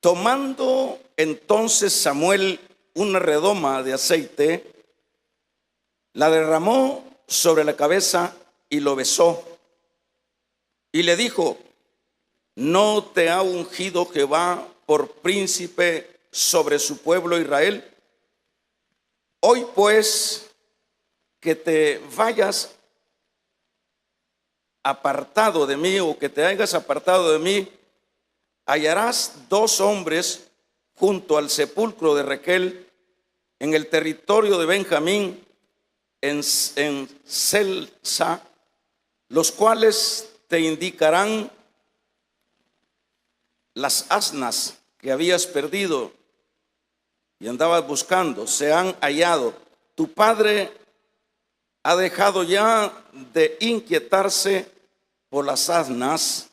Tomando entonces Samuel una redoma de aceite, la derramó sobre la cabeza y lo besó. Y le dijo: ¿no te ha ungido Jehová por príncipe sobre su pueblo Israel? Hoy pues que te vayas apartado de mí, o que te hayas apartado de mí, hallarás 2 hombres junto al sepulcro de Raquel en el territorio de Benjamín, en Selsa, los cuales te indicarán las asnas que habías perdido y andabas buscando. Se han hallado. Tu padre ha dejado ya de inquietarse por las asnas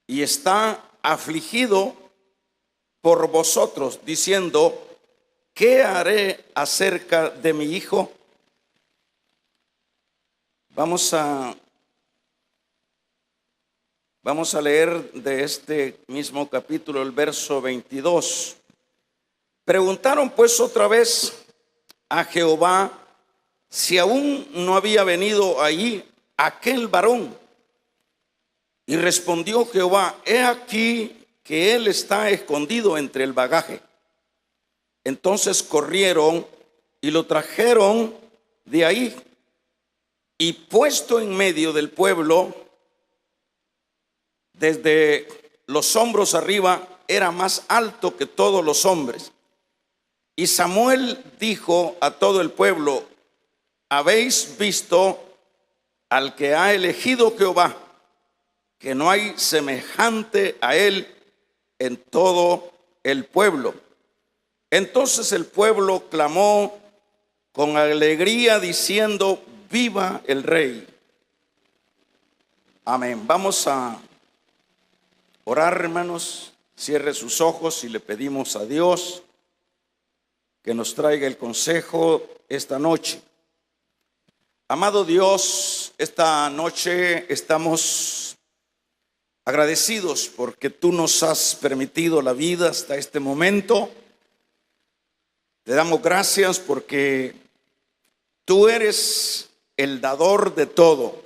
y está afligido por vosotros, diciendo: ¿qué haré acerca de mi hijo? Vamos a leer de este mismo capítulo el verso 22. Preguntaron pues otra vez a Jehová si aún no había venido allí aquel varón. Y respondió Jehová: he aquí que él está escondido entre el bagaje. Entonces corrieron y lo trajeron de ahí, y puesto en medio del pueblo, desde los hombros arriba, era más alto que todos los hombres. Y Samuel dijo a todo el pueblo: ¿habéis visto al que ha elegido Jehová? Que no hay semejante a él en todo el pueblo. Entonces el pueblo clamó con alegría, diciendo: viva el rey. Amén. Vamos a orar, hermanos. Cierre sus ojos y le pedimos a Dios que nos traiga el consejo esta noche. Amado Dios, esta noche estamos agradecidos porque tú nos has permitido la vida hasta este momento. Te damos gracias porque tú eres el dador de todo.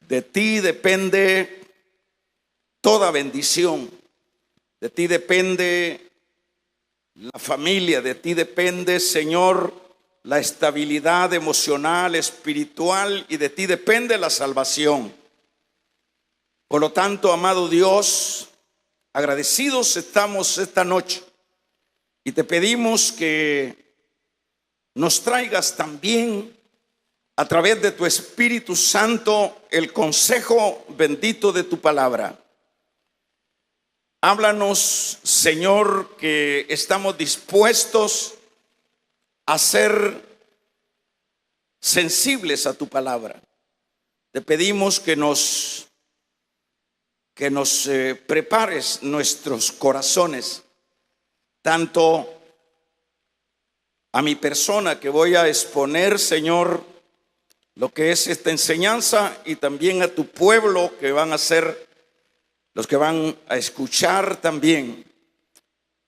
De ti depende toda bendición. De ti depende la familia. De ti depende, Señor, la estabilidad emocional, espiritual, y de ti depende la salvación. Por lo tanto, amado Dios, agradecidos estamos esta noche y te pedimos que nos traigas también a través de tu Espíritu Santo el consejo bendito de tu palabra. Háblanos, Señor, que estamos dispuestos a ser sensibles a tu palabra. Te pedimos que nos prepares nuestros corazones, tanto a mi persona que voy a exponer, Señor, lo que es esta enseñanza, y también a tu pueblo que van a ser los que van a escuchar también.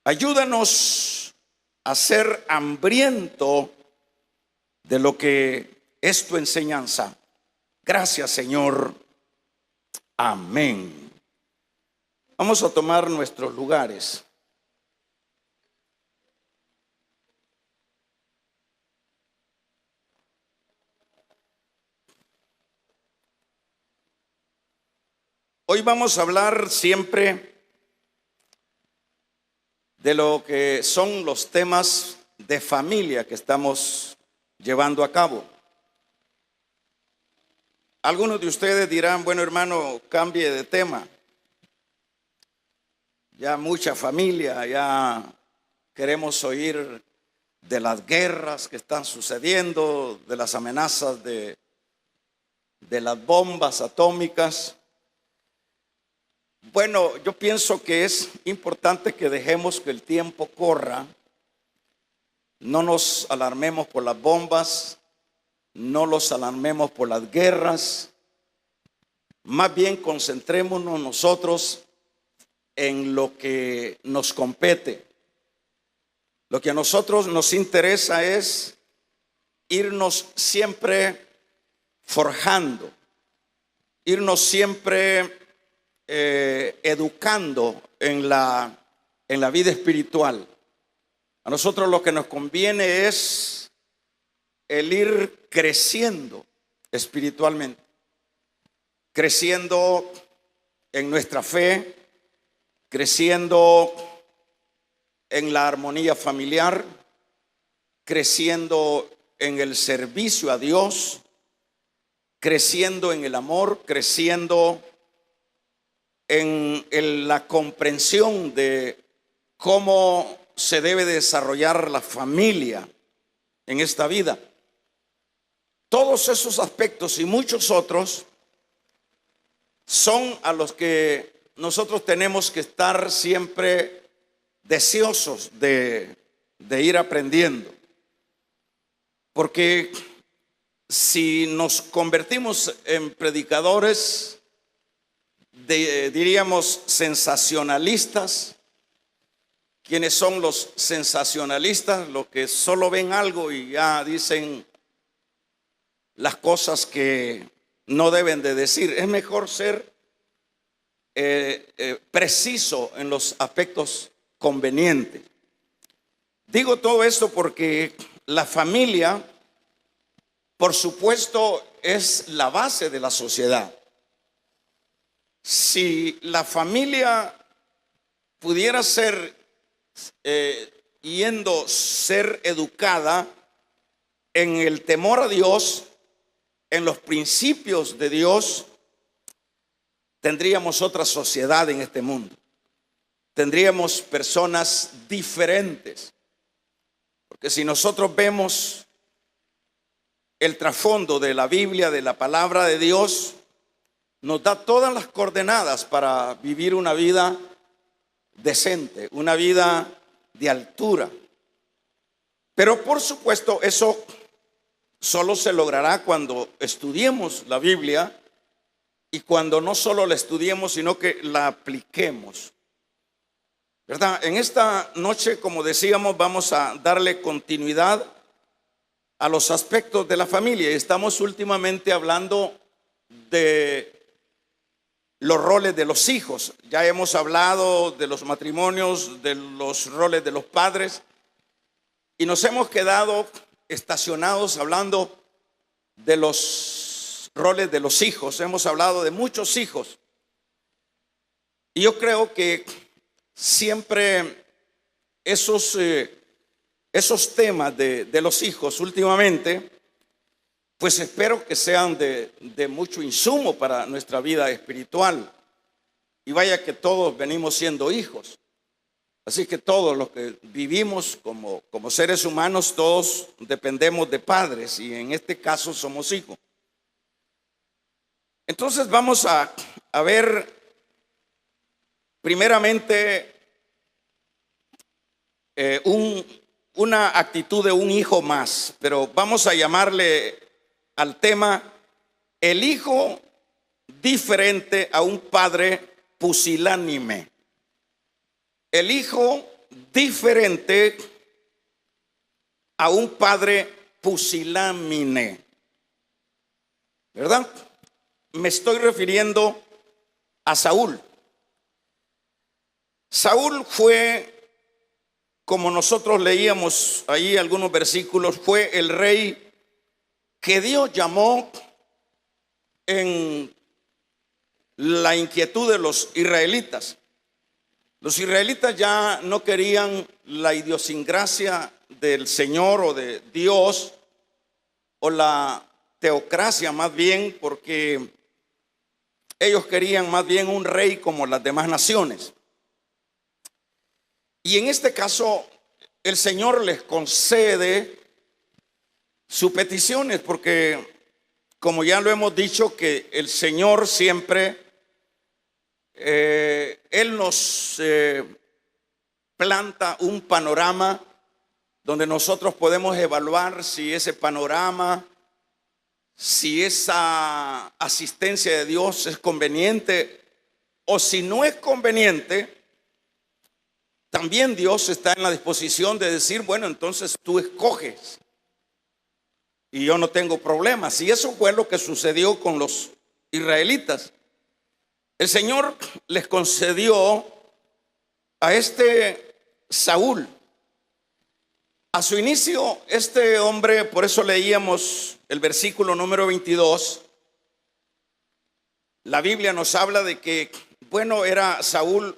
Ayúdanos a ser hambriento de lo que es tu enseñanza. Gracias, Señor. Amén. Vamos a tomar nuestros lugares. Hoy vamos a hablar siempre de lo que son los temas de familia que estamos llevando a cabo. Algunos de ustedes dirán: bueno, hermano, cambie de tema. Ya mucha familia, ya queremos oír de las guerras que están sucediendo, de las amenazas de las bombas atómicas. Bueno, yo pienso que es importante que dejemos que el tiempo corra. No nos alarmemos por las bombas, no nos alarmemos por las guerras. Más bien concentrémonos nosotros en lo que nos compete. Lo que a nosotros nos interesa es irnos siempre forjando, irnos siempre educando en la vida espiritual. A nosotros lo que nos conviene es el ir creciendo espiritualmente, creciendo en nuestra fe, creciendo en la armonía familiar, creciendo en el servicio a Dios, creciendo en el amor, creciendo en la comprensión de cómo se debe desarrollar la familia en esta vida. Todos esos aspectos y muchos otros son a los que nosotros tenemos que estar siempre deseosos de ir aprendiendo. Porque si nos convertimos en predicadores, diríamos sensacionalistas. ¿Quiénes son los sensacionalistas? Los que solo ven algo y ya dicen las cosas que no deben de decir. Es mejor ser preciso en los aspectos convenientes. Digo todo esto porque la familia, por supuesto, es la base de la sociedad. Si la familia pudiera ser ser educada en el temor a Dios, en los principios de Dios, tendríamos otra sociedad en este mundo. Tendríamos personas diferentes. Porque si nosotros vemos el trasfondo de la Biblia, de la palabra de Dios, nos da todas las coordenadas para vivir una vida decente, una vida de altura. Pero por supuesto eso solo se logrará cuando estudiemos la Biblia y cuando no solo la estudiemos, sino que la apliquemos, ¿verdad? En esta noche, como decíamos, vamos a darle continuidad a los aspectos de la familia. Estamos últimamente hablando de los roles de los hijos. Ya hemos hablado de los matrimonios, de los roles de los padres, y nos hemos quedado estacionados hablando de los roles de los hijos. Hemos hablado de muchos hijos. Y yo creo que siempre esos temas de los hijos últimamente, pues espero que sean de mucho insumo para nuestra vida espiritual. Y vaya que todos venimos siendo hijos. Así que todos los que vivimos como seres humanos, todos dependemos de padres, y en este caso somos hijos. Entonces vamos a ver primeramente una actitud de un hijo más, pero vamos a llamarle al tema el hijo diferente a un padre pusilánime. El hijo diferente a un padre pusilánime, ¿verdad? Me estoy refiriendo a Saúl. Saúl fue, como nosotros leíamos ahí algunos versículos, fue el rey que Dios llamó en la inquietud de los israelitas. Los israelitas ya no querían la idiosincrasia del Señor o de Dios, o la teocracia más bien, porque ellos querían más bien un rey como las demás naciones. Y en este caso el Señor les concede sus peticiones, porque como ya lo hemos dicho, que el Señor siempre Él nos planta un panorama donde nosotros podemos evaluar si ese panorama, si esa asistencia de Dios es conveniente, o si no es conveniente, también Dios está en la disposición de decir, bueno, entonces tú escoges y yo no tengo problemas. Y eso fue lo que sucedió con los israelitas. El Señor les concedió a este Saúl. A su inicio, este hombre, por eso leíamos el versículo número 22, la Biblia nos habla de que, bueno, era Saúl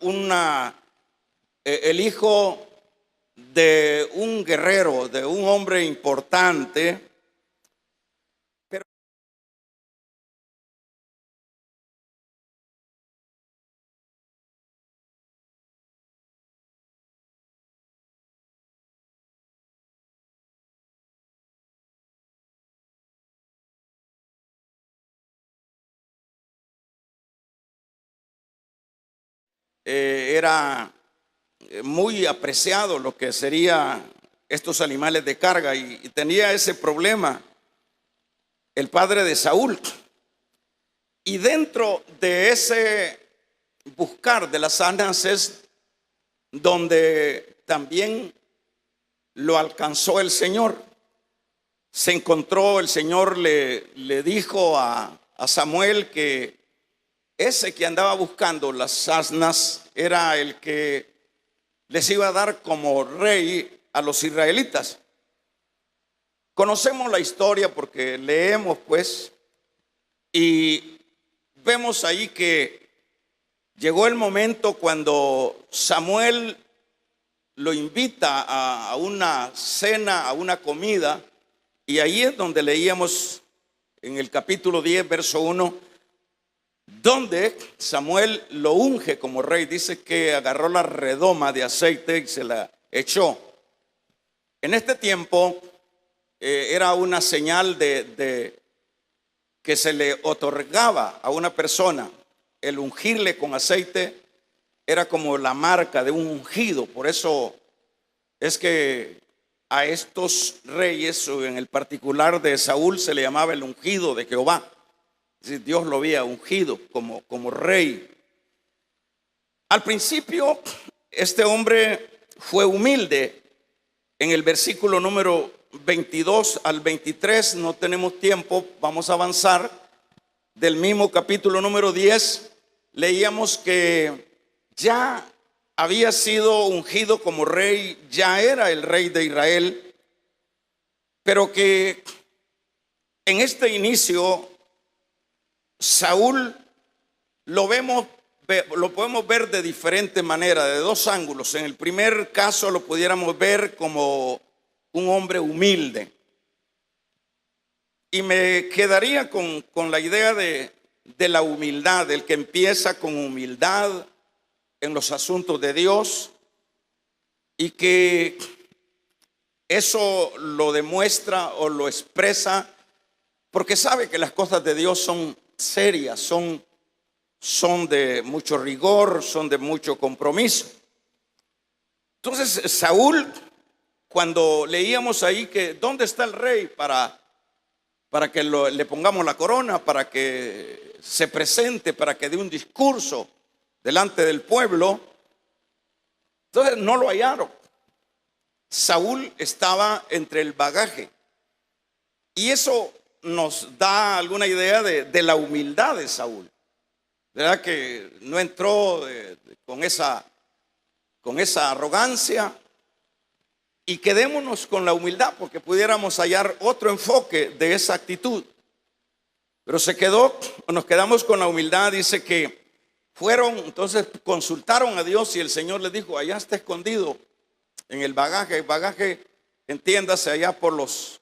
el hijo de un guerrero, de un hombre importante, pero era muy apreciado lo que sería estos animales de carga y tenía ese problema el padre de Saúl. Y dentro de ese buscar de las arnas es donde también lo alcanzó el Señor. Se encontró, el Señor le dijo a Samuel que ese que andaba buscando las asnas era el que les iba a dar como rey a los israelitas. Conocemos la historia porque leemos pues y vemos ahí que llegó el momento cuando Samuel lo invita a una cena, a una comida, y ahí es donde leíamos en el capítulo 10, verso 1, donde Samuel lo unge como rey. Dice que agarró la redoma de aceite y se la echó. En este tiempo era una señal de que se le otorgaba a una persona. El ungirle con aceite era como la marca de un ungido. Por eso es que a estos reyes, en el particular de Saúl, se le llamaba el ungido de Jehová. Es decir, Dios lo había ungido como rey. Al principio, este hombre fue humilde. En el versículo número 22 al 23, no tenemos tiempo, vamos a avanzar. Del mismo capítulo número 10, leíamos que ya había sido ungido como rey, ya era el rey de Israel, pero que en este inicio Saúl lo podemos ver de diferente manera, de dos ángulos. En el primer caso lo pudiéramos ver como un hombre humilde. Y me quedaría con la idea de la humildad, el que empieza con humildad en los asuntos de Dios y que eso lo demuestra o lo expresa porque sabe que las cosas de Dios son serias, son de mucho rigor, son de mucho compromiso. Entonces Saúl, cuando leíamos ahí que ¿dónde está el rey para que le pongamos la corona, para que se presente, para que dé un discurso delante del pueblo? Entonces no lo hallaron. Saúl estaba entre el bagaje. Y eso nos da alguna idea de la humildad de Saúl. ¿Verdad? Que no entró con esa arrogancia. Y quedémonos con la humildad, porque pudiéramos hallar otro enfoque de esa actitud. Pero nos quedamos con la humildad. Dice que entonces consultaron a Dios y el Señor les dijo, allá está escondido en el bagaje. El bagaje, entiéndase, allá por los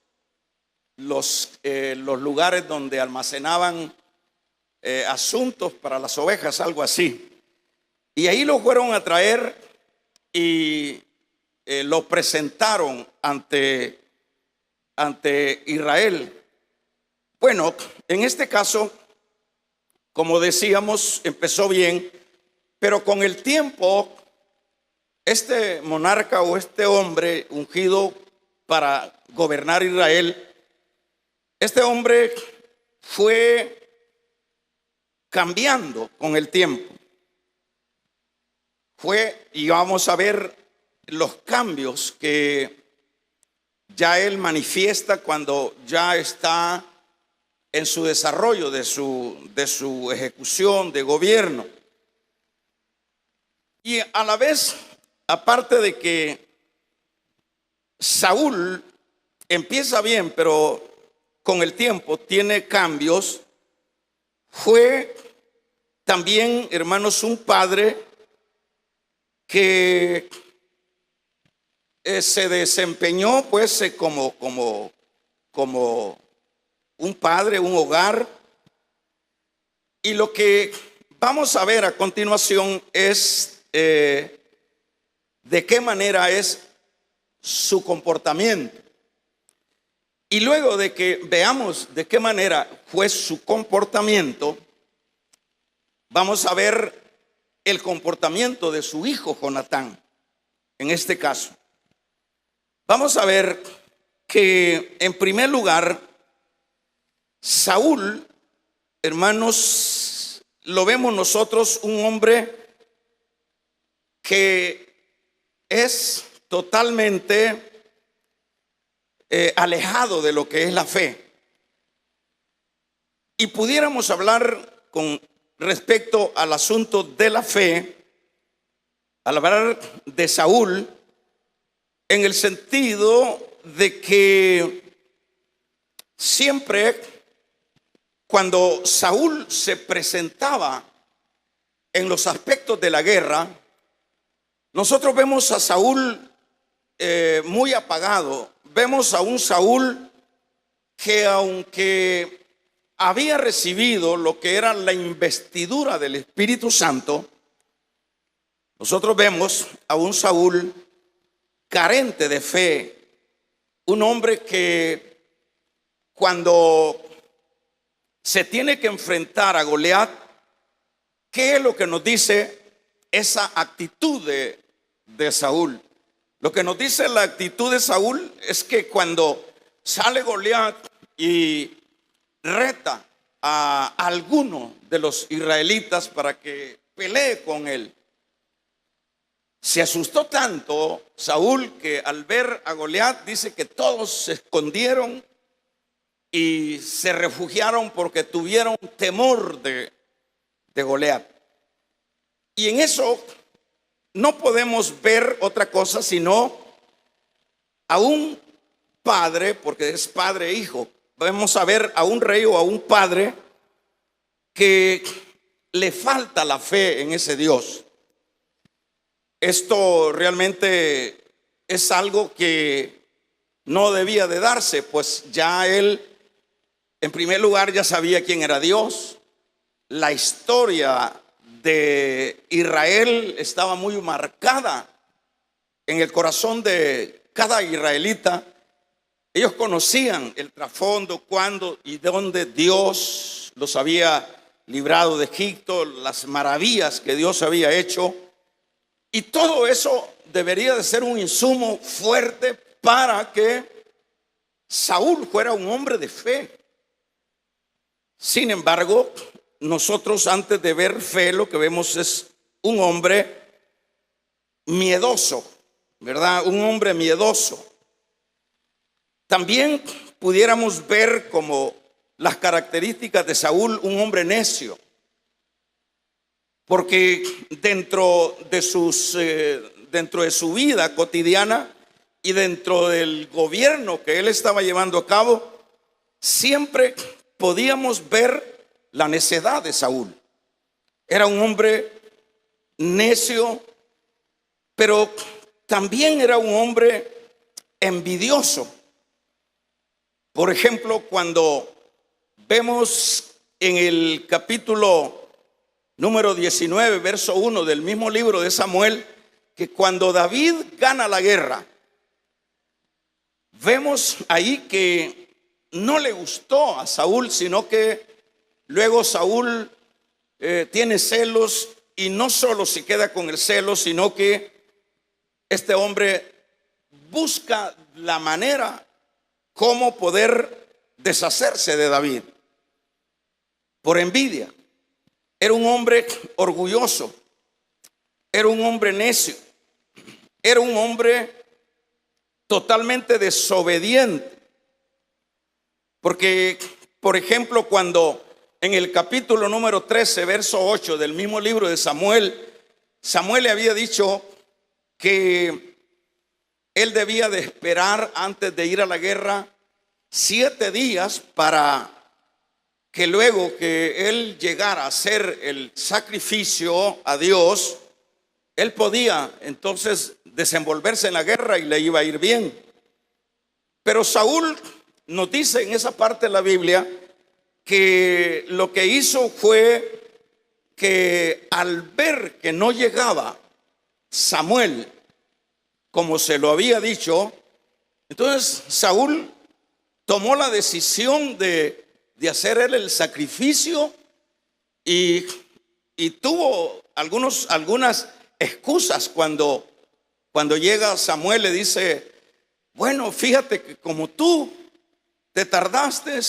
lugares donde almacenaban asuntos para las ovejas, algo así. Y ahí lo fueron a traer y lo presentaron ante Israel. Bueno, en este caso, como decíamos, empezó bien, pero con el tiempo, este monarca o este hombre ungido para gobernar Israel, este hombre fue cambiando con el tiempo. Y vamos a ver los cambios que ya él manifiesta cuando ya está en su desarrollo de su ejecución de gobierno. Y a la vez, aparte de que Saúl empieza bien, pero con el tiempo tiene cambios, fue también, hermanos, un padre que se desempeñó pues como un padre, un hogar. Y lo que vamos a ver a continuación es de qué manera es su comportamiento. Y luego de que veamos de qué manera fue su comportamiento, vamos a ver el comportamiento de su hijo Jonatán. En este caso, vamos a ver que en primer lugar, Saúl, hermanos, lo vemos nosotros un hombre que es totalmente alejado de lo que es la fe. Y pudiéramos hablar con respecto al asunto de la fe, al hablar de Saúl, en el sentido de que siempre cuando Saúl se presentaba en los aspectos de la guerra, nosotros vemos a Saúl muy apagado. Vemos a un Saúl que, aunque había recibido lo que era la investidura del Espíritu Santo, nosotros vemos a un Saúl carente de fe, un hombre que cuando se tiene que enfrentar a Goliat, ¿qué es lo que nos dice esa actitud de Saúl? Lo que nos dice la actitud de Saúl es que cuando sale Goliat y reta a alguno de los israelitas para que pelee con él, se asustó tanto Saúl que al ver a Goliat dice que todos se escondieron y se refugiaron porque tuvieron temor de Goliat. Y en eso no podemos ver otra cosa sino a un padre, porque es padre e hijo. Vamos a ver a un rey o a un padre que le falta la fe en ese Dios. Esto realmente es algo que no debía de darse, pues ya él, en primer lugar, ya sabía quién era Dios. La historia de Israel estaba muy marcada en el corazón de cada israelita. Ellos conocían el trasfondo, cuándo y dónde Dios los había librado de Egipto, las maravillas que Dios había hecho. Y todo eso debería de ser un insumo fuerte para que Saúl fuera un hombre de fe. Sin embargo, nosotros antes de ver fe, lo que vemos es un hombre miedoso, ¿verdad? Un hombre miedoso. También pudiéramos ver como las características de Saúl, un hombre necio. Porque dentro de su vida cotidiana y dentro del gobierno que él estaba llevando a cabo, siempre podíamos ver la necedad de Saúl. Era un hombre necio, pero también era un hombre envidioso. Por ejemplo, cuando vemos en el capítulo número 19, verso 1 del mismo libro de Samuel, que cuando David gana la guerra, vemos ahí que no le gustó a Saúl, sino que luego Saúl tiene celos, y no solo se queda con el celo, sino que este hombre busca la manera cómo poder deshacerse de David por envidia. Era un hombre orgulloso, era un hombre necio. era un hombre totalmente desobediente. Porque, por ejemplo, cuando en el capítulo número 13, verso 8 del mismo libro de Samuel, Samuel le había dicho que él debía de esperar antes de ir a la guerra 7 días para que luego que él llegara a hacer el sacrificio a Dios, él podía entonces desenvolverse en la guerra y le iba a ir bien. Pero Saúl nos dice en esa parte de la Biblia que lo que hizo fue que al ver que no llegaba Samuel como se lo había dicho, entonces Saúl tomó la decisión de hacer él el sacrificio y tuvo algunas excusas cuando llega Samuel. Le dice: bueno, fíjate que como tú te tardaste,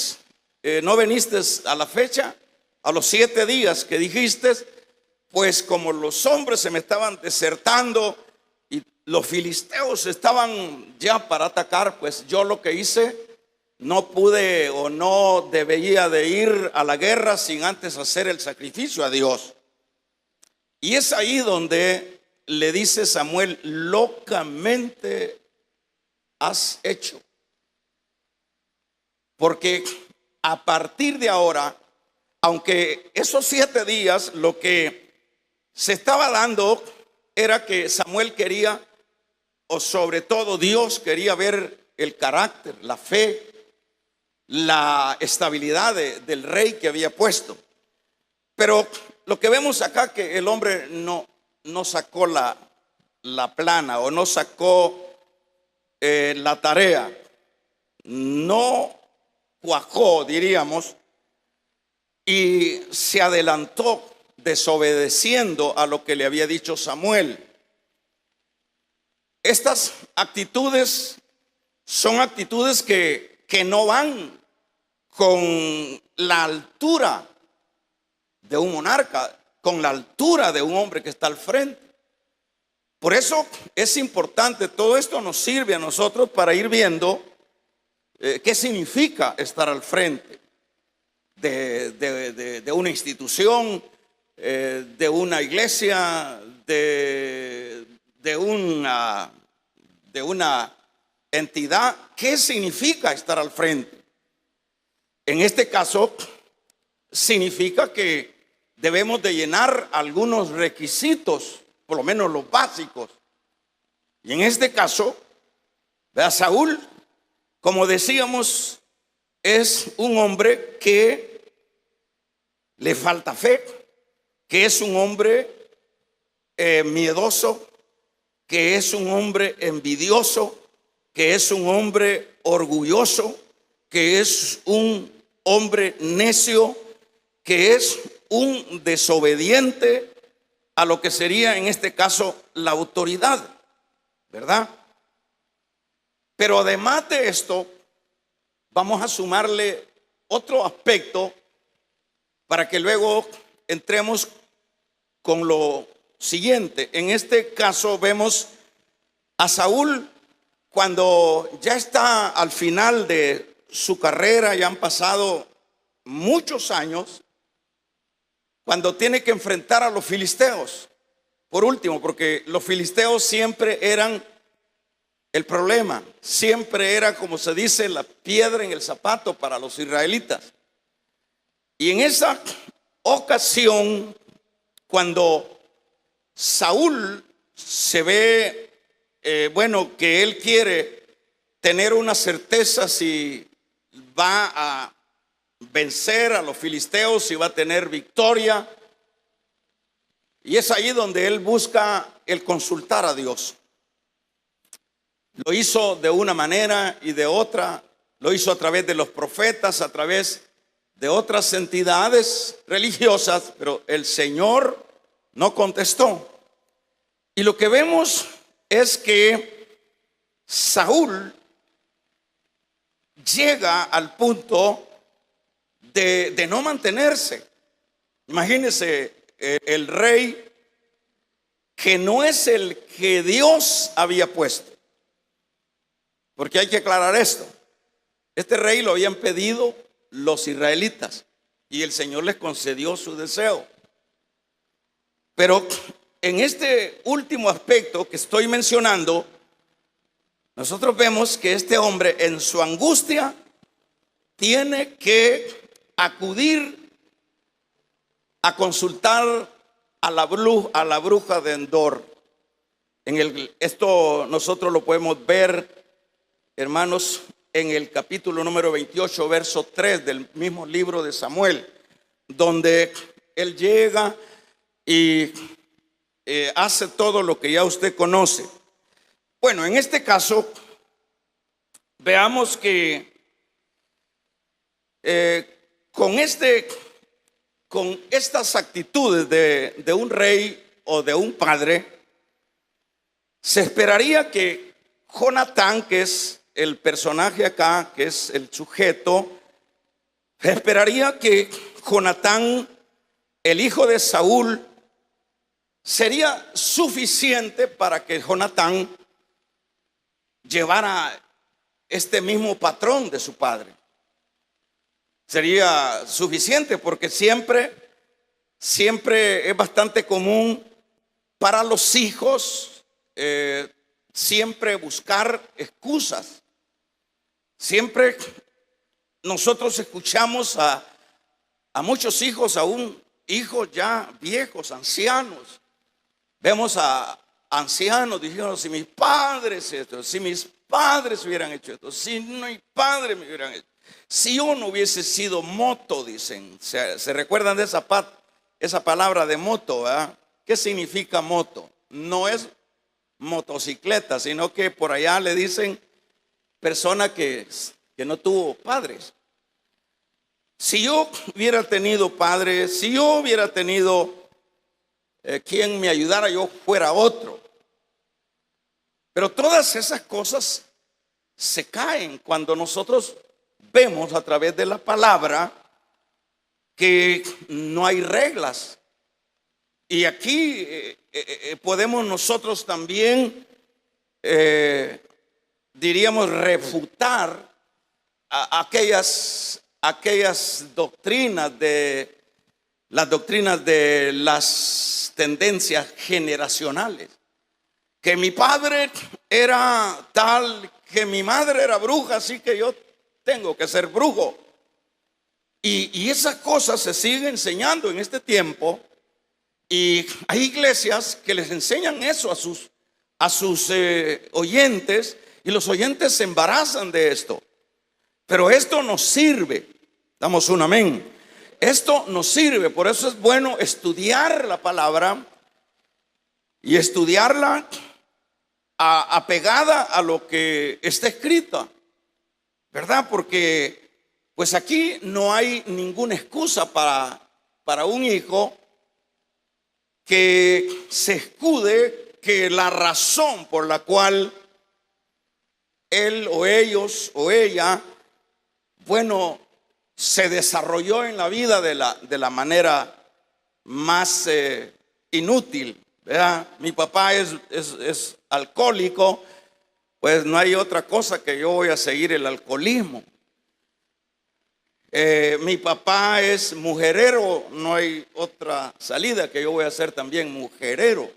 no viniste a la fecha, a los 7 días que dijiste, pues como los hombres se me estaban desertando y los filisteos estaban ya para atacar, pues yo lo que hice, no pude o no debía de ir a la guerra sin antes hacer el sacrificio a Dios. Y es ahí donde le dice Samuel: locamente has hecho. Porque a partir de ahora, aunque esos 7 días lo que se estaba dando era que Samuel quería, o sobre todo Dios quería ver el carácter, la fe, la estabilidad del rey que había puesto. Pero lo que vemos acá, que el hombre no sacó la plana, o no sacó la tarea, no cuajó, diríamos, y se adelantó desobedeciendo a lo que le había dicho Samuel. Estas actitudes son actitudes que no van con la altura de un monarca, con la altura de un hombre que está al frente. Por eso es importante, todo esto nos sirve a nosotros para ir viendo qué significa estar al frente de una institución, de una iglesia, de una entidad. ¿Qué significa estar al frente? En este caso, significa que debemos de llenar algunos requisitos, por lo menos los básicos. Y en este caso, ¿verdad? Saúl, como decíamos, es un hombre que le falta fe, que es un hombre miedoso, que es un hombre envidioso, que es un hombre orgulloso, que es un hombre necio, que es un desobediente a lo que sería en este caso la autoridad, ¿verdad? Pero además de esto, vamos a sumarle otro aspecto para que luego entremos con lo siguiente. En este caso vemos a Saúl cuando ya está al final de su carrera, ya han pasado muchos años, cuando tiene que enfrentar a los filisteos. Por último, porque los filisteos siempre eran el problema, siempre era, como se dice, la piedra en el zapato para los israelitas. Y en esa ocasión, cuando Saúl se ve, que él quiere tener una certeza si va a vencer a los filisteos, si va a tener victoria. Y es ahí donde él busca el consultar a Dios. Lo hizo de una manera y de otra. Lo hizo a través de los profetas, a través de otras entidades religiosas, pero el Señor no contestó. Y lo que vemos es que Saúl llega al punto de no mantenerse. Imagínense, el rey que no es el que Dios había puesto. Porque hay que aclarar esto. Este rey lo habían pedido los israelitas y el Señor les concedió su deseo. Pero en este último aspecto que estoy mencionando, nosotros vemos que este hombre en su angustia tiene que acudir a consultar a la bruja de Endor. Esto nosotros lo podemos ver, hermanos, en el capítulo número 28, verso 3 del mismo libro de Samuel, donde él llega y hace todo lo que ya usted conoce. Bueno, en este caso, veamos que con estas actitudes de un rey o de un padre, se esperaría que Jonatán, que es el personaje acá, que es el sujeto, se esperaría que Jonatán, el hijo de Saúl, sería suficiente para que Jonatán llevara este mismo patrón de su padre. Sería suficiente porque siempre es bastante común para los hijos siempre buscar excusas. Siempre nosotros escuchamos a muchos hijos, aún hijos ya viejos, ancianos. Vemos a ancianos diciendo: si mis padres hubieran hecho esto, si no, mi padre me hubieran hecho. Si yo no hubiese sido moto, dicen. ¿Se recuerdan de esa palabra de moto, ¿verdad? ¿Qué significa moto? No es motocicleta, sino que por allá le dicen persona que no tuvo padres. Si yo hubiera tenido padres, si yo hubiera tenido quien me ayudara, yo fuera otro. Pero todas esas cosas se caen cuando nosotros vemos a través de la palabra que no hay reglas. Y aquí podemos nosotros también, diríamos, refutar aquellas doctrinas de las tendencias generacionales. Que mi padre era tal, que mi madre era bruja, así que yo tengo que ser brujo. Y esas cosas se siguen enseñando en este tiempo. Y hay iglesias que les enseñan eso a sus oyentes, y los oyentes se embarazan de esto. Pero esto nos sirve. Damos un amén. Esto nos sirve. Por eso es bueno estudiar la palabra y estudiarla apegada a lo que está escrita, ¿verdad? Porque pues aquí no hay ninguna excusa para un hijo que se escude que la razón por la cual él o ellos o ella, bueno, se desarrolló en la vida de la manera más inútil, ¿verdad? Mi papá es alcohólico, pues no hay otra cosa que yo voy a seguir el alcoholismo. Mi papá es mujerero, no hay otra salida que yo voy a ser también mujerero.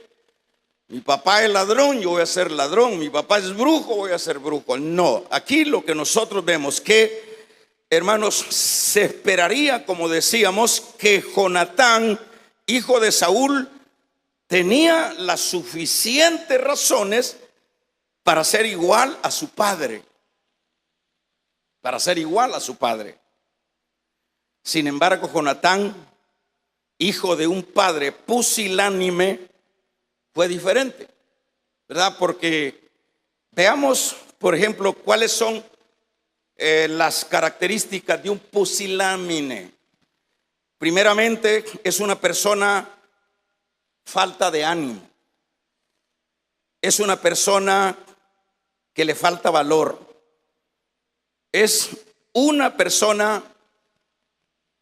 Mi papá es ladrón, yo voy a ser ladrón. Mi papá es brujo, voy a ser brujo. No, aquí lo que nosotros vemos que, hermanos, se esperaría, como decíamos, que Jonatán, hijo de Saúl, tenía las suficientes razones para ser igual a su padre. Para ser igual a su padre. Sin embargo, Jonatán, hijo de un padre pusilánime, fue diferente, ¿verdad? Porque veamos, por ejemplo, cuáles son las características de un pusilánime. Primeramente, es una persona falta de ánimo. Es una persona que le falta valor. Es una persona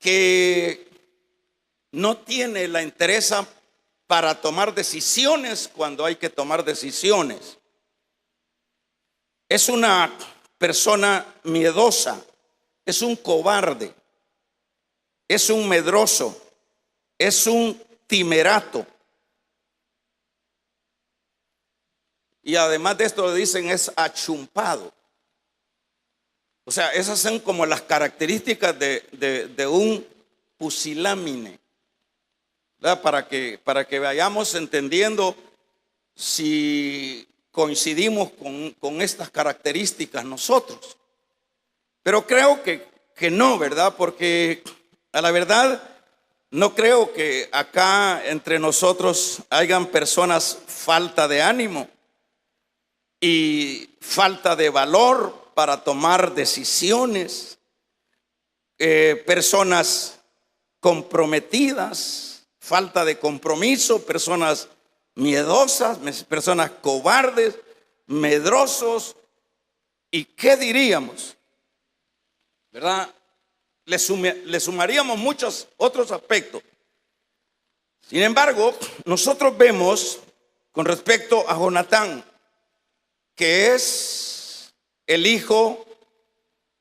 que no tiene la entereza para tomar decisiones cuando hay que tomar decisiones. Es una persona miedosa, es un cobarde, es un medroso, es un timerato. Y además de esto le dicen es achumpado. O sea, esas son como las características de un pusilánime, ¿verdad? Para que vayamos entendiendo si coincidimos con estas características nosotros. Pero creo que no, ¿verdad? Porque a la verdad no creo que acá entre nosotros hayan personas falta de ánimo y falta de valor para tomar decisiones, personas comprometidas, falta de compromiso, personas miedosas, personas cobardes, medrosos. ¿Y qué diríamos? ¿Verdad? Le sumaríamos muchos otros aspectos. Sin embargo, nosotros vemos con respecto a Jonatán, que es el hijo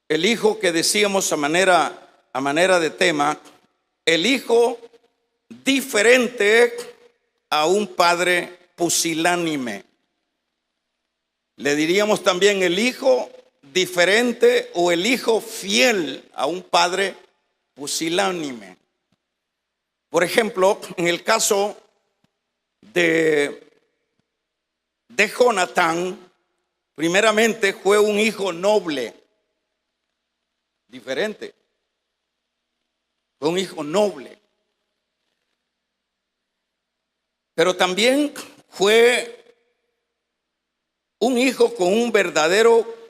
que decíamos a manera de tema, el hijo diferente a un padre pusilánime. Le diríamos también el hijo diferente o el hijo fiel a un padre pusilánime. Por ejemplo, en el caso de Jonatán, primeramente fue un hijo noble, diferente. Fue un hijo noble. Pero también fue un hijo con un verdadero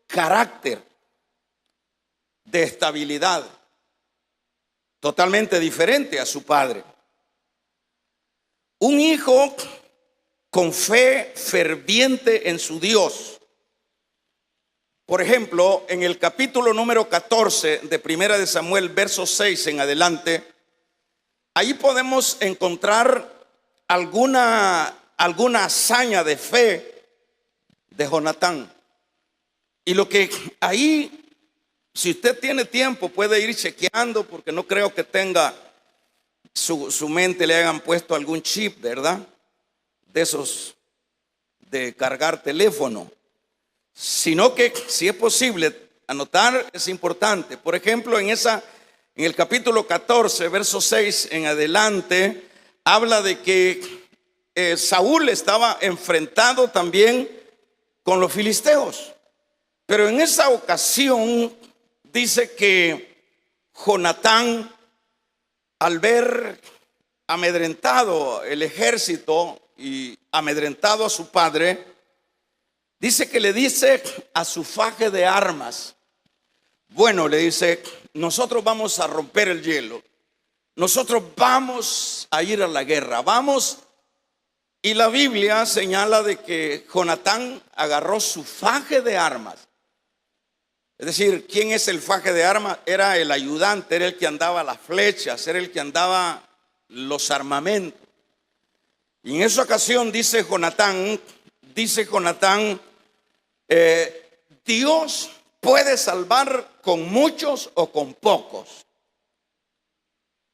carácter de estabilidad, totalmente diferente a su padre. Un hijo con fe ferviente en su Dios. Por ejemplo, en el capítulo número 14 de Primera de Samuel, verso 6 en adelante, ahí podemos encontrar alguna hazaña de fe de Jonatán. Y lo que ahí, si usted tiene tiempo, puede ir chequeando, porque no creo que tenga su mente le hayan puesto algún chip, ¿verdad? De esos de cargar teléfono. Sino que si es posible anotar, es importante. Por ejemplo, en el capítulo 14, verso 6 en adelante, habla de que Saúl estaba enfrentado también con los filisteos. Pero en esa ocasión dice que Jonatán, al ver amedrentado el ejército y amedrentado a su padre, dice que le dice a su faje de armas: bueno, le dice, nosotros vamos a romper el hielo, nosotros vamos a ir a la guerra, vamos. Y la Biblia señala de que Jonatán agarró su faje de armas. Es decir, ¿quién es el faje de armas? Era el ayudante, era el que andaba las flechas, era el que andaba los armamentos. Y en esa ocasión dice Jonatán, Dios puede salvar con muchos o con pocos.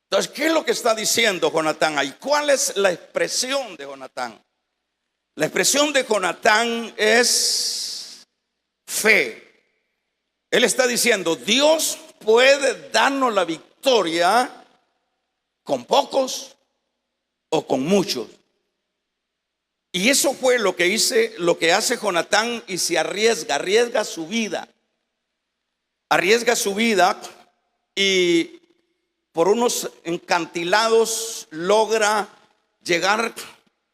Entonces, ¿qué es lo que está diciendo Jonatán ahí? ¿Cuál es la expresión de Jonatán? La expresión de Jonatán es fe. Él está diciendo, Dios puede darnos la victoria con pocos o con muchos. Y eso fue lo que hace Jonatán, y se arriesga su vida. Arriesga su vida y por unos encantilados logra llegar,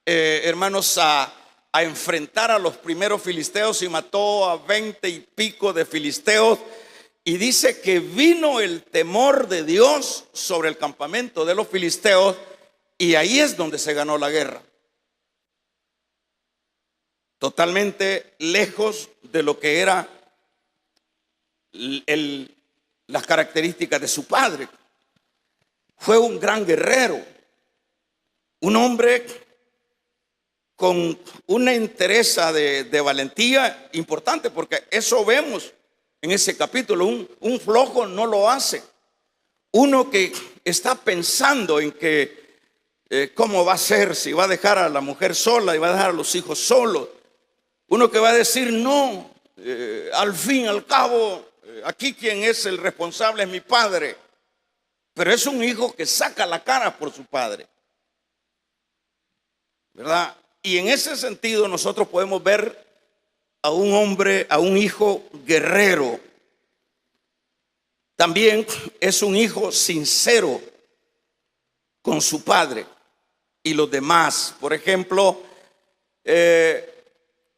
hermanos, a enfrentar a los primeros filisteos, y mató a 20 y pico de filisteos. Y dice que vino el temor de Dios sobre el campamento de los filisteos, y ahí es donde se ganó la guerra. Totalmente lejos de lo que era las características de su padre. Fue un gran guerrero, un hombre con una entereza de valentía importante, porque eso vemos en ese capítulo. Un flojo no lo hace. Uno que está pensando en que cómo va a ser, si va a dejar a la mujer sola y va a dejar a los hijos solos. Uno que va a decir no, al fin, al cabo, aquí quien es el responsable es mi padre. Pero es un hijo que saca la cara por su padre, ¿verdad? Y en ese sentido nosotros podemos ver a un hombre, a un hijo guerrero. También es un hijo sincero con su padre y los demás. Por ejemplo,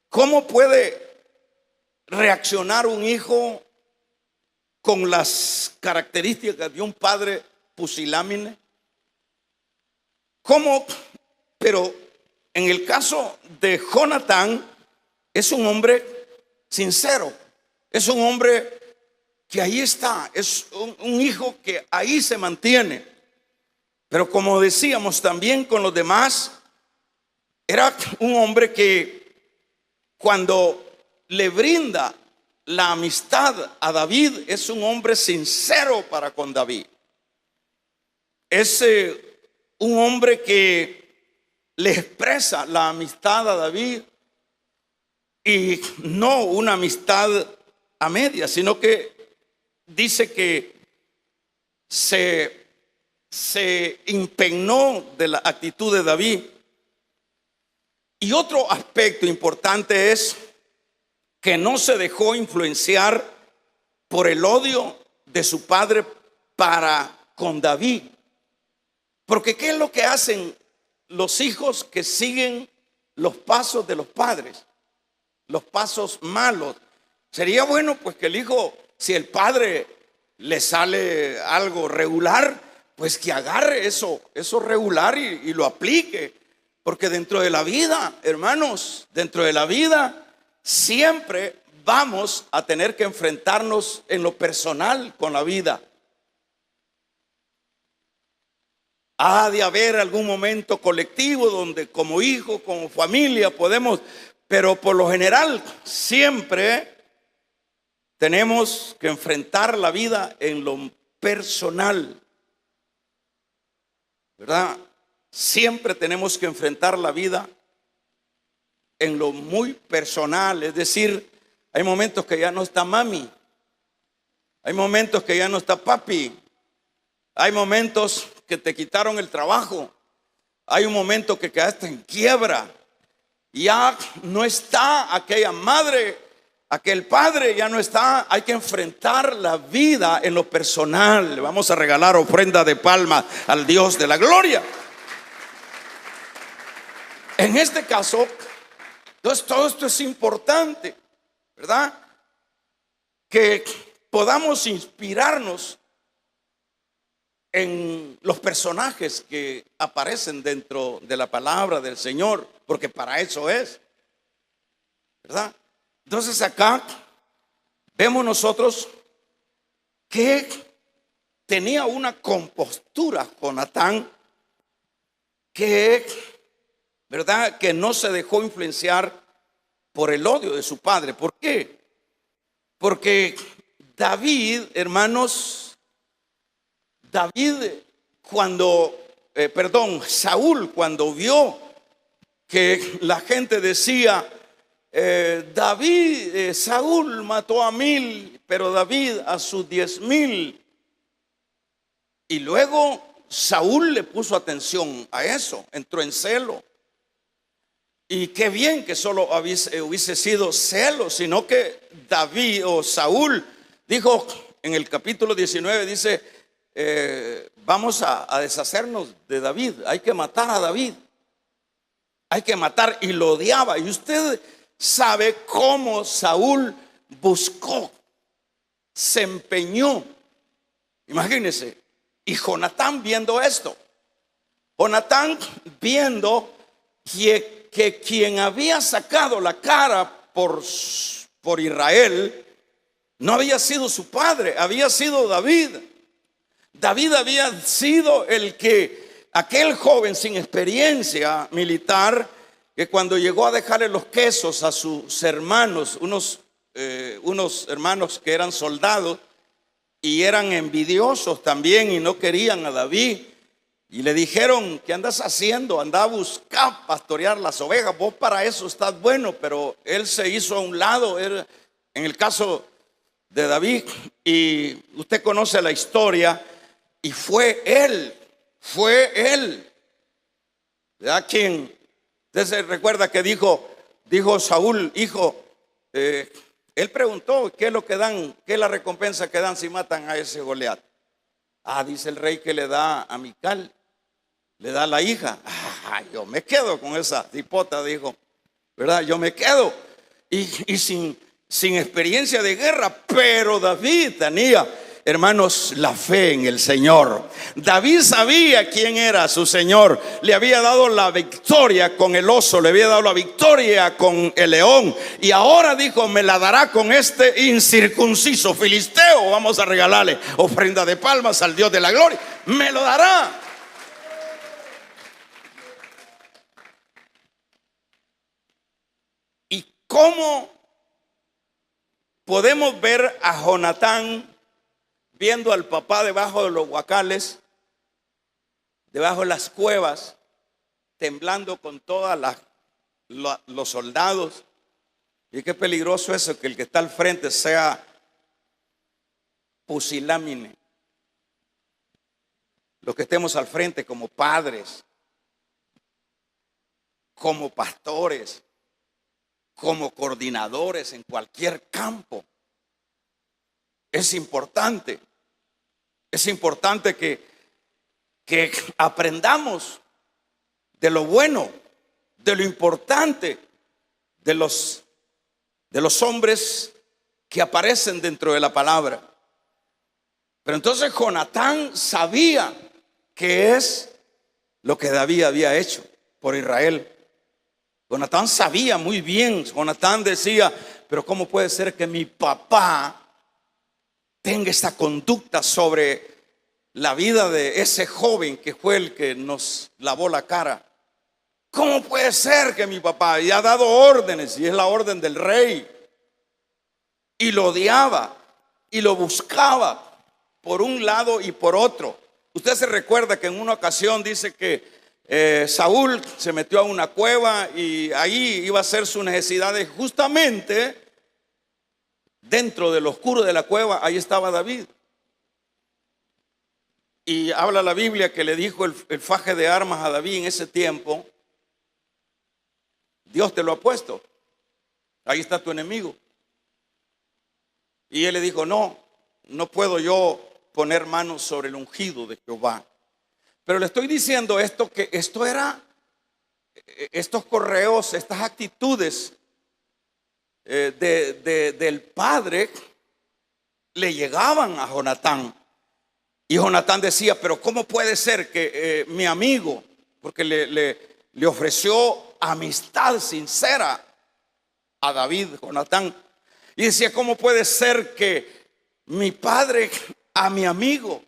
¿cómo puede reaccionar un hijo con las características de un padre pusilánime? ¿Cómo? Pero en el caso de Jonatán, es un hombre sincero, es un hombre que ahí está, es un hijo que ahí se mantiene. Pero como decíamos también con los demás, era un hombre que cuando le brinda la amistad a David, es un hombre sincero para con David. Es un hombre que le expresa la amistad a David, y no una amistad a medias, sino que dice que se impregnó de la actitud de David. Y otro aspecto importante es que no se dejó influenciar por el odio de su padre para con David. Porque ¿qué es lo que hacen los hijos que siguen los pasos de los padres? Los pasos malos. Sería bueno pues que el hijo, si el padre le sale algo regular, pues que agarre eso regular y lo aplique. Porque dentro de la vida, hermanos, dentro de la vida siempre vamos a tener que enfrentarnos en lo personal con la vida. Ha de haber algún momento colectivo donde como hijo, como familia podemos, pero por lo general siempre tenemos que enfrentar la vida en lo personal, ¿verdad? Siempre tenemos que enfrentar la vida en lo muy personal. Es decir, hay momentos que ya no está mami, hay momentos que ya no está papi, hay momentos que te quitaron el trabajo, hay un momento que quedaste en quiebra, ya no está aquella madre, aquel padre ya no está. Hay que enfrentar la vida en lo personal. Le vamos a regalar ofrenda de palma al Dios de la gloria. En este caso, entonces todo esto es importante, ¿verdad? Que podamos inspirarnos en los personajes que aparecen dentro de la palabra del Señor, porque para eso es, ¿verdad? Entonces acá vemos nosotros que tenía una compostura Jonatán, que, ¿verdad?, que no se dejó influenciar por el odio de su padre. ¿Por qué? Porque David, hermanos, Saúl, cuando vio que la gente decía, Saúl mató a 1000, pero David a sus 10,000. Y luego Saúl le puso atención a eso, entró en celo. Y qué bien que solo hubiese sido celo, sino que David o Saúl dijo en el capítulo 19, dice, vamos a deshacernos de David, hay que matar a David, hay que matar, y lo odiaba. Y usted sabe cómo Saúl buscó, se empeñó, imagínense. Y Jonatán viendo esto, Jonatán viendo que quien había sacado la cara por Israel no había sido su padre, había sido David. David había sido el que aquel joven sin experiencia militar, que cuando llegó a dejarle los quesos a sus hermanos, unos hermanos que eran soldados y eran envidiosos también y no querían a David, y le dijeron: ¿qué andas haciendo? Anda a buscar pastorear las ovejas, vos para eso estás bueno. Pero él se hizo a un lado, en el caso de David, y usted conoce la historia, y fue él, ¿verdad? Quien, usted se recuerda que dijo Saúl, hijo, él preguntó: ¿qué es lo que dan? ¿Qué es la recompensa que dan si matan a ese Goliat? Dice el rey que le da a Mical, le da a la hija. Yo me quedo con esa tipota, dijo, ¿verdad? Yo me quedo. Y sin experiencia de guerra, pero David tenía, hermanos, la fe en el Señor. David sabía quién era su Señor. Le había dado la victoria con el oso, le había dado la victoria con el león, y ahora dijo: me la dará con este incircunciso filisteo. Vamos a regalarle ofrenda de palmas al Dios de la gloria. Me lo dará. ¿Y cómo podemos ver a Jonatán viendo al papá debajo de los huacales, debajo de las cuevas, temblando con todos los soldados? Y qué peligroso eso, que el que está al frente sea pusilánime. Los que estemos al frente como padres, como pastores, como coordinadores en cualquier campo, es importante que aprendamos de lo bueno, de lo importante de los hombres que aparecen dentro de la palabra. Pero entonces Jonatán sabía qué es lo que David había hecho por Israel. Jonatán sabía muy bien. Jonatán decía: pero ¿cómo puede ser que mi papá tenga esta conducta sobre la vida de ese joven que fue el que nos lavó la cara? ¿Cómo puede ser que mi papá ha dado órdenes, y es la orden del rey, y lo odiaba y lo buscaba por un lado y por otro? Usted se recuerda que en una ocasión dice que Saúl se metió a una cueva y ahí iba a hacer sus necesidades. Justamente dentro del oscuro de la cueva, ahí estaba David. Y habla la Biblia que le dijo el faje de armas a David en ese tiempo: Dios te lo ha puesto, ahí está tu enemigo. Y él le dijo: no puedo yo poner manos sobre el ungido de Jehová. Pero le estoy diciendo esto, que estos correos, estas actitudes del padre le llegaban a Jonatán. Y Jonatán decía: pero ¿cómo puede ser que mi amigo, porque le ofreció amistad sincera a David, Jonatán, y decía: ¿cómo puede ser que mi padre a mi amigo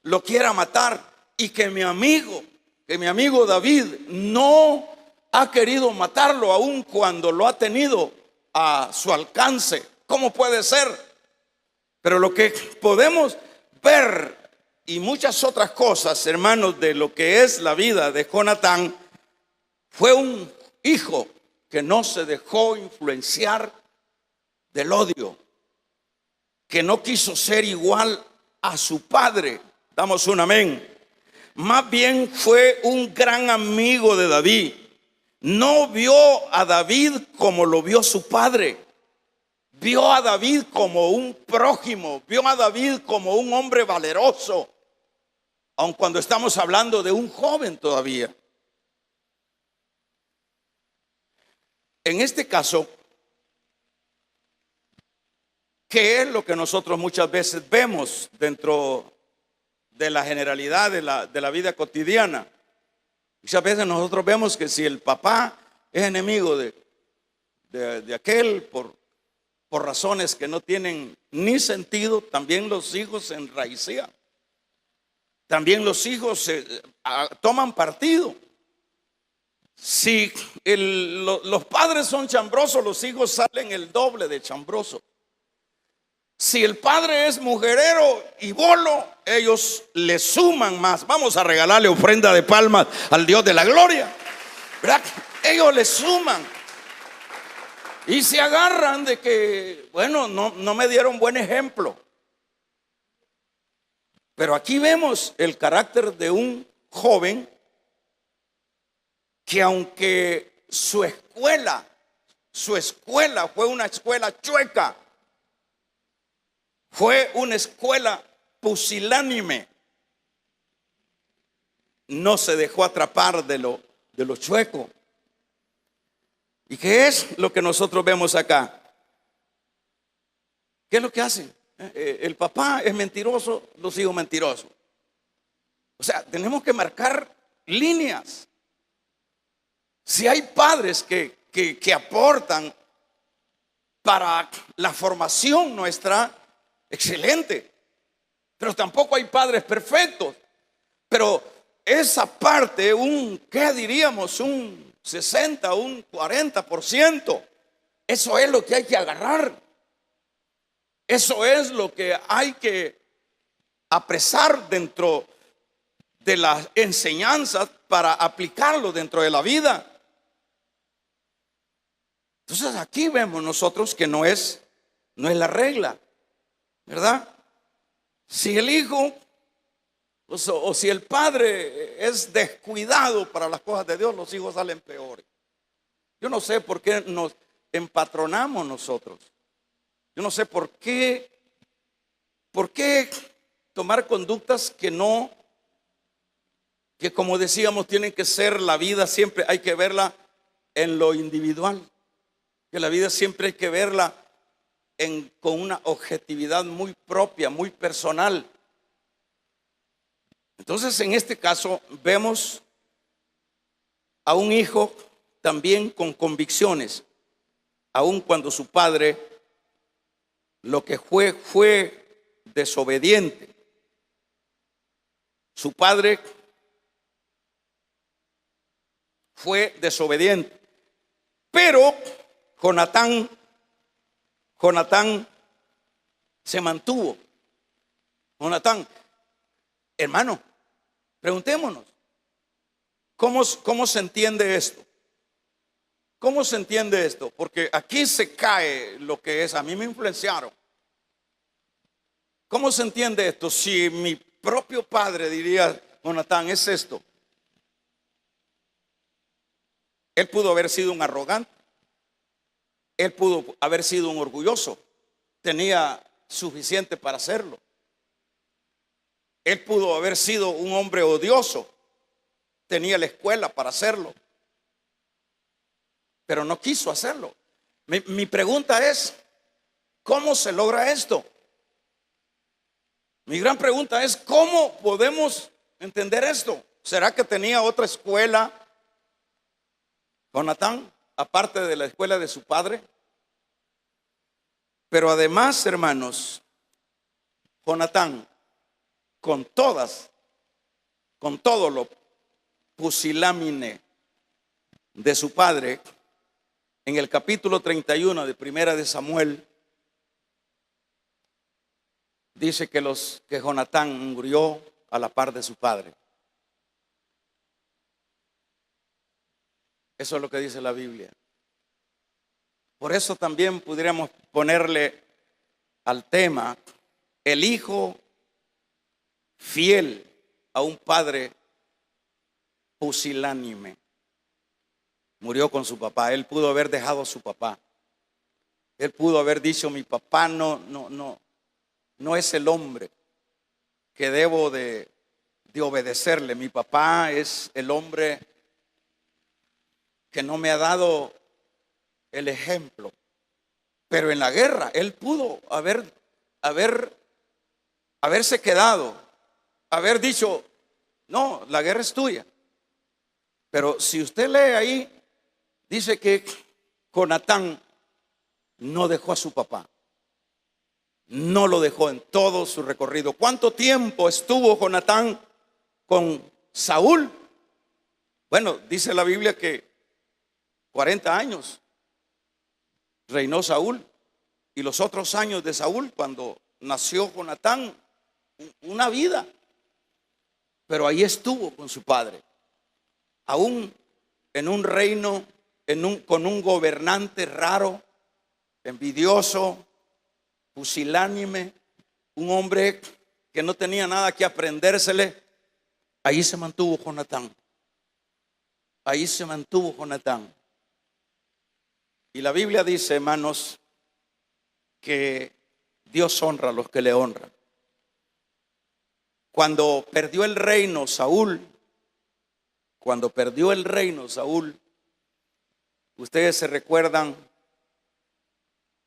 lo quiera matar, y que mi amigo David no ha querido matarlo aun cuando lo ha tenido a su alcance? ¿Cómo puede ser? Pero lo que podemos ver, y muchas otras cosas, hermanos, de lo que es la vida de Jonatán, fue un hijo que no se dejó influenciar del odio, que no quiso ser igual a su padre. Damos un amén. Más bien fue un gran amigo de David. No vio a David como lo vio su padre. Vio a David como un prójimo, vio a David como un hombre valeroso, aun cuando estamos hablando de un joven todavía. En este caso, ¿qué es lo que nosotros muchas veces vemos dentro de la generalidad de la vida cotidiana? Muchas veces nosotros vemos que si el papá es enemigo de aquel por razones que no tienen ni sentido, también los hijos se enraizan. También los hijos toman partido. Si los padres son chambrosos, los hijos salen el doble de chambrosos. Si el padre es mujerero y bolo, ellos le suman más. Vamos a regalarle ofrenda de palmas al Dios de la gloria, ¿verdad? Ellos le suman y se agarran de que, bueno, no me dieron buen ejemplo. Pero aquí vemos el carácter de un joven que, aunque su escuela fue una escuela chueca, fue una escuela pusilánime, no se dejó atrapar de lo chueco. ¿Y qué es lo que nosotros vemos acá? ¿Qué es lo que hacen? El papá es mentiroso, los hijos mentirosos. O sea, tenemos que marcar líneas. Si hay padres que aportan para la formación nuestra, excelente. Pero tampoco hay padres perfectos. Pero esa parte, ¿qué diríamos? Un 60, un 40%. Eso es lo que hay que agarrar. Eso es lo que hay que apresar dentro de las enseñanzas para aplicarlo dentro de la vida. Entonces aquí vemos nosotros que no es la regla, ¿verdad? Si el hijo o si el padre es descuidado para las cosas de Dios, los hijos salen peores. Yo no sé por qué nos empatronamos nosotros. Yo no sé por qué tomar conductas que como decíamos, tienen que ser la vida, siempre hay que verla en lo individual. Que la vida siempre hay que verla con una objetividad muy propia, muy personal. Entonces, en este caso, vemos a un hijo también con convicciones, aun cuando su padre lo que fue desobediente. Su padre fue desobediente, pero Jonatán se mantuvo. Jonatán, hermano, preguntémonos, ¿cómo se entiende esto? ¿Cómo se entiende esto? Porque aquí se cae lo que es, a mí me influenciaron. ¿Cómo se entiende esto? Si mi propio padre diría, Jonatán, es esto. Él pudo haber sido un arrogante. Él pudo haber sido un orgulloso. Tenía suficiente para hacerlo. Él pudo haber sido un hombre odioso. Tenía la escuela para hacerlo. Pero no quiso hacerlo. Mi pregunta es, ¿cómo se logra esto? Mi gran pregunta es, ¿cómo podemos entender esto? ¿Será que tenía otra escuela, Jonatán, aparte de la escuela de su padre? Pero además, hermanos, Jonatán, con todo lo pusilánime de su padre, en el capítulo 31 de Primera de Samuel, dice que Jonatán murió a la par de su padre. Eso es lo que dice la Biblia. Por eso también pudiéramos ponerle al tema, el hijo fiel a un padre pusilánime. Murió con su papá. Él pudo haber dejado a su papá. Él pudo haber dicho, mi papá no es el hombre que debo de obedecerle. Mi papá es el hombre que no me ha dado el ejemplo. Pero en la guerra él pudo haberse quedado, haber dicho, no, la guerra es tuya. Pero si usted lee ahí, dice que Jonatán no dejó a su papá. No lo dejó en todo su recorrido. ¿Cuánto tiempo estuvo Jonatán con Saúl. Bueno, dice la Biblia que 40 años reinó Saúl, y los otros años de Saúl, cuando nació Jonatán, una vida. Pero ahí estuvo con su padre, aún en un reino, con un gobernante raro, envidioso, pusilánime, un hombre que no tenía nada que aprendérsele. Ahí se mantuvo Jonatán. Ahí se mantuvo Jonatán. Y la Biblia dice, hermanos, que Dios honra a los que le honran. Cuando perdió el reino Saúl, ustedes se recuerdan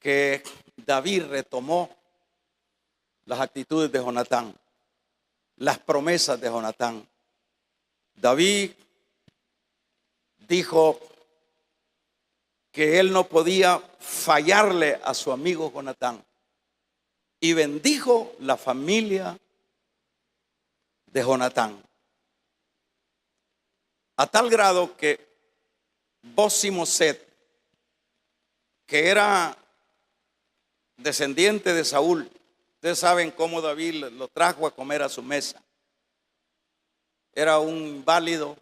que David retomó las actitudes de Jonatán, las promesas de Jonatán. David dijo que él no podía fallarle a su amigo Jonatán, y bendijo la familia de Jonatán, a tal grado que Bosimoset, que era descendiente de Saúl, ustedes saben cómo David lo trajo a comer a su mesa, era un inválido,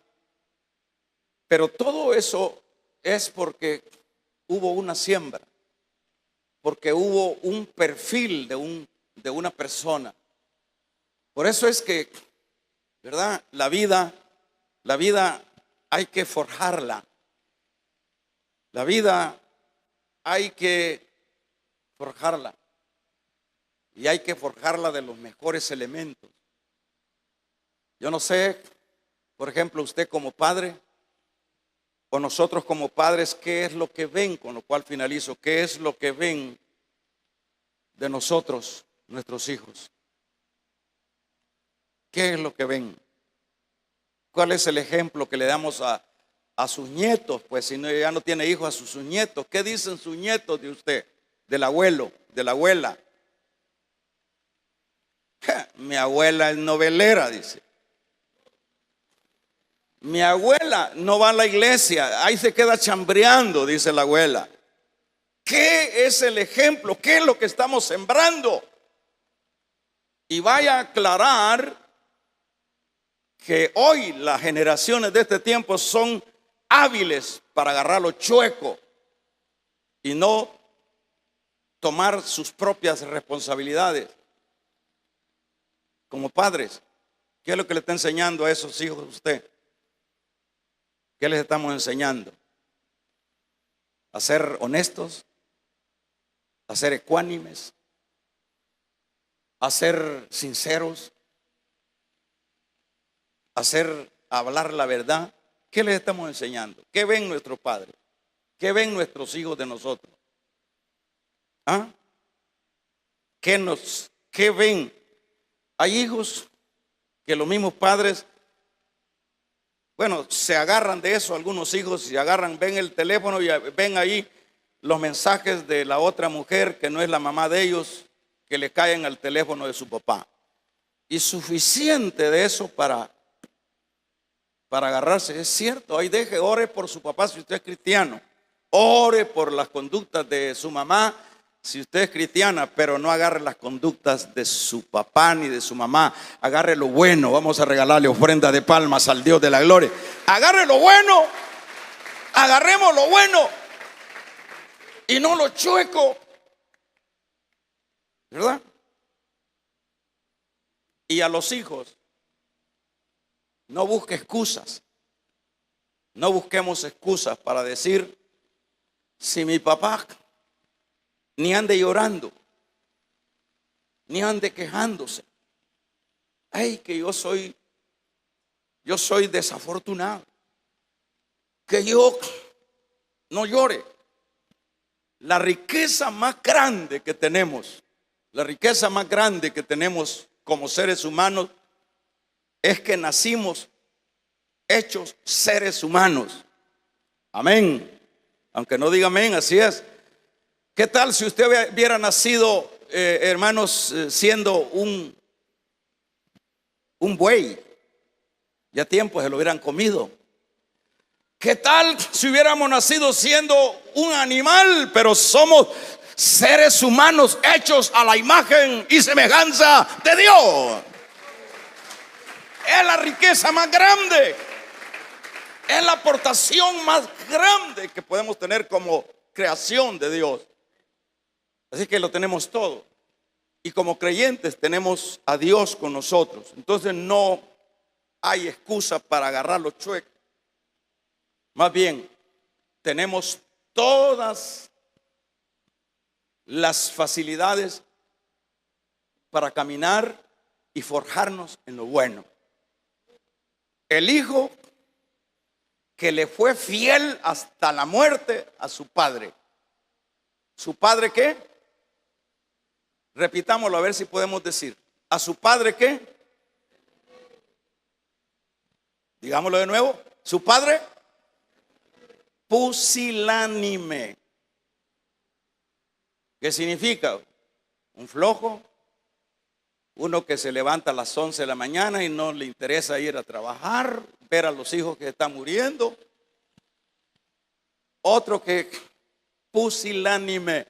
pero todo eso es porque hubo una siembra, porque hubo un perfil de una persona. Por eso es que, ¿verdad? La vida hay que forjarla. La vida hay que forjarla. Y hay que forjarla de los mejores elementos. Yo no sé, por ejemplo, usted como padre, o nosotros como padres, ¿qué es lo que ven? Con lo cual finalizo. ¿Qué es lo que ven de nosotros, nuestros hijos? ¿Qué es lo que ven? ¿Cuál es el ejemplo que le damos a sus nietos? Pues si no, ya no tiene hijos, a sus nietos. ¿Qué dicen sus nietos de usted? Del abuelo, de la abuela. Mi abuela es novelera, dice. Mi abuela no va a la iglesia, ahí se queda chambreando, dice la abuela. ¿Qué es el ejemplo? ¿Qué es lo que estamos sembrando? Y vaya a aclarar que hoy las generaciones de este tiempo son hábiles para agarrar lo chueco y no tomar sus propias responsabilidades. Como padres, ¿qué es lo que le está enseñando a esos hijos de usted? ¿Qué les estamos enseñando? A ser honestos, a ser ecuánimes, a ser sinceros, a hablar la verdad. ¿Qué les estamos enseñando? ¿Qué ven nuestros padres? ¿Qué ven nuestros hijos de nosotros? ¿Ah? ¿Qué ven? Hay hijos que los mismos padres, bueno, se agarran de eso. Algunos hijos ven el teléfono y ven ahí los mensajes de la otra mujer que no es la mamá de ellos, que le caen al teléfono de su papá. Y suficiente de eso para agarrarse. Es cierto, ahí ore por su papá si usted es cristiano. Ore por las conductas de su mamá si usted es cristiana, pero no agarre las conductas de su papá ni de su mamá. Agarre lo bueno. Vamos a regalarle ofrenda de palmas al Dios de la gloria. Agarre lo bueno. Agarremos lo bueno y no lo chueco, ¿verdad? Y a los hijos, no busque excusas. No busquemos excusas para decir, si mi papá ni ande llorando, ni ande quejándose, ay, que yo soy desafortunado, que yo no llore. La riqueza más grande que tenemos, como seres humanos, es que nacimos hechos seres humanos. Amén. Aunque no diga amén, así es. ¿Qué tal si usted hubiera nacido, hermanos, siendo un buey? Ya tiempo se lo hubieran comido. ¿Qué tal si hubiéramos nacido siendo un animal, pero somos seres humanos hechos a la imagen y semejanza de Dios? Es la riqueza más grande, es la aportación más grande que podemos tener como creación de Dios. Así que lo tenemos todo. Y como creyentes tenemos a Dios con nosotros. Entonces no hay excusa para agarrarlo chueco. Más bien, tenemos todas las facilidades para caminar y forjarnos en lo bueno. El hijo que le fue fiel hasta la muerte a su padre. ¿Su padre qué? Repitámoslo a ver si podemos decir. ¿A su padre qué? Digámoslo de nuevo. ¿Su padre? Pusilánime. ¿Qué significa? Un flojo, uno que se levanta a las 11 de la mañana y no le interesa ir a trabajar, ver a los hijos que están muriendo. Otro que pusilánime.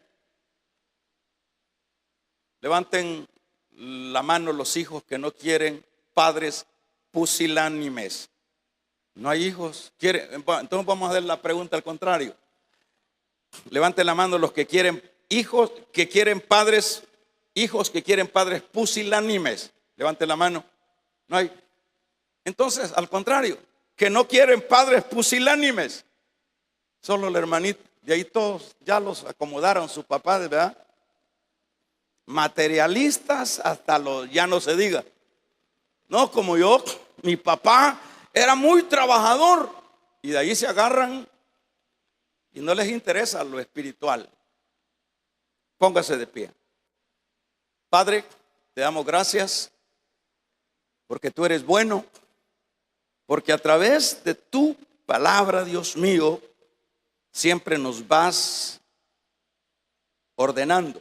Levanten la mano los hijos que no quieren padres pusilánimes. No hay hijos. Entonces vamos a hacer la pregunta al contrario. Levanten la mano los que quieren hijos, que quieren padres, hijos que quieren padres pusilánimes. Levanten la mano. No hay. Entonces, al contrario, que no quieren padres pusilánimes. Solo el hermanito. De ahí todos ya los acomodaron sus papás, ¿verdad? Materialistas hasta los, ya no se diga. No, como yo, mi papá era muy trabajador y de ahí se agarran y no les interesa lo espiritual. Póngase de pie. Padre, te damos gracias porque tú eres bueno, porque a través de tu palabra, Dios mío, siempre nos vas ordenando,